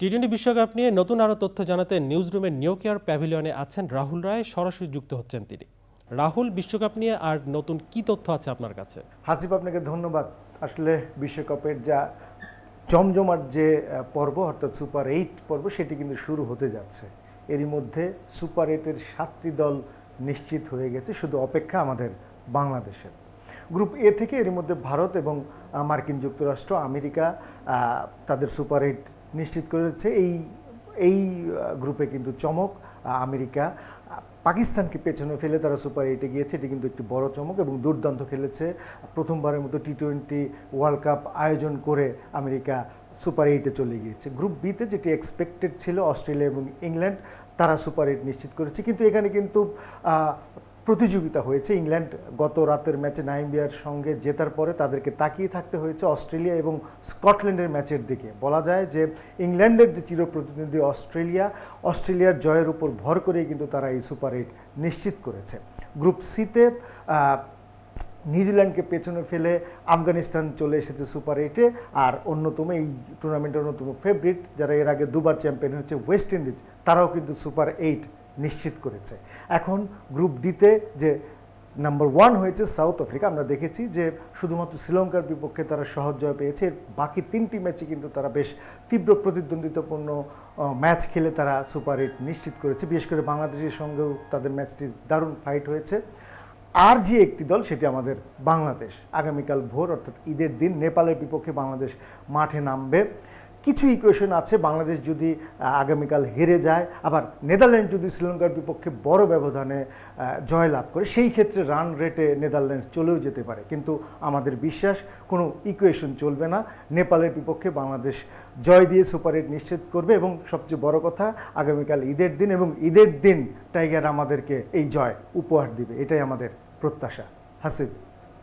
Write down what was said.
টি-20 বিশ্বকাপ নিয়ে নতুন আরও তথ্য জানাতে নিউজরুমের নিউকেয়ার প্যাভিলিয়নে আছেন রাহুল রায়, সরাসরি যুক্ত হচ্ছেন তিনি। রাহুল, বিশ্বকাপ নিয়ে আর নতুন কি তথ্য আছে আপনার কাছে? হাসিব, আপনাকে ধন্যবাদ। আসলে বিশ্বকাপের যা জমজমাট যে পর্ব অর্থাৎ সুপার 8 পর্ব সেটি কিন্তু শুরু হতে যাচ্ছে। এরই মধ্যে সুপার 8-এর 7টি দল নিশ্চিত হয়ে গেছে, শুধু অপেক্ষা আমাদের বাংলাদেশের। গ্রুপ এ থেকে এরই মধ্যে ভারত এবং মার্কিন যুক্তরাষ্ট্র, আমেরিকা তাদের সুপার 8 নিশ্চিত করেছে। এই গ্রুপে কিন্তু চমক, আমেরিকা পাকিস্তানকে পেছনে ফেলে তারা সুপার 8-এ গিয়েছে। এটি কিন্তু একটি বড় চমক এবং দুর্দান্ত খেলেছে। প্রথমবারের মতো টি-20 ওয়ার্ল্ড কাপ আয়োজন করে আমেরিকা সুপার 8-এ চলে গিয়েছে। গ্রুপ বিতে যেটি এক্সপেক্টেড ছিল, অস্ট্রেলিয়া এবং ইংল্যান্ড তারা সুপার 8 নিশ্চিত করেছে, কিন্তু এখানে কিন্তু প্রতিযোগিতা হয়েছে। ইংল্যান্ড গত রাতের ম্যাচে নামিবিয়ার সঙ্গে জেতার পরে তাদেরকে তাকিয়ে থাকতে হয়েছে অস্ট্রেলিয়া এবং স্কটল্যান্ডের ম্যাচের দিকে। বলা যায় যে ইংল্যান্ডের যে চিরপ্রতিদ্বন্দ্বী অস্ট্রেলিয়ার জয়ের উপর ভর করেই কিন্তু তারা এই সুপার 8 নিশ্চিত করেছে। গ্রুপ সিতে নিউজিল্যান্ডকে পেছনে ফেলে আফগানিস্তান চলে এসেছে সুপার 8-এ। আর অন্যতম এই টুর্নামেন্টের অন্যতম ফেভারিট, যারা এর আগে দুবার চ্যাম্পিয়ন হচ্ছে ওয়েস্ট ইন্ডিজ, তারাও কিন্তু সুপার 8 নিশ্চিত করেছে। এখন গ্রুপ ডিতে যে নাম্বার 1 হয়েছে সাউথ আফ্রিকা, আমরা দেখেছি যে শুধুমাত্র শ্রীলঙ্কার বিপক্ষে তারা সহজ জয় পেয়েছে। বাকি 3টি ম্যাচে কিন্তু তারা বেশ তীব্র প্রতিদ্বন্দ্বিতাপূর্ণ ম্যাচ খেলে তারা সুপার 8 নিশ্চিত করেছে। বিশেষ করে বাংলাদেশের সঙ্গেও তাদের ম্যাচটি দারুণ ফাইট হয়েছে। আর যে একটি দল, সেটি আমাদের বাংলাদেশ। আগামীকাল ভোর অর্থাৎ ঈদের দিন নেপালের বিপক্ষে বাংলাদেশ মাঠে নামবে। কিছু ইকুয়েশন আছে, বাংলাদেশ যদি আগামীকাল হেরে যায়, আবার নেদারল্যান্ড যদি শ্রীলঙ্কার বিপক্ষে বড় ব্যবধানে জয়লাভ করে, সেই ক্ষেত্রে রান রেটে নেদারল্যান্ডস চলেও যেতে পারে। কিন্তু আমাদের বিশ্বাস কোনো ইকুয়েশন চলবে না, নেপালের বিপক্ষে বাংলাদেশ জয় দিয়ে সুপার 8 নিশ্চিত করবে। এবং সবচেয়ে বড় কথা, আগামীকাল ঈদের দিন, এবং ঈদের দিন টাইগার আমাদেরকে এই জয় উপহার দিবে, এটাই আমাদের প্রত্যাশা। হাসিব।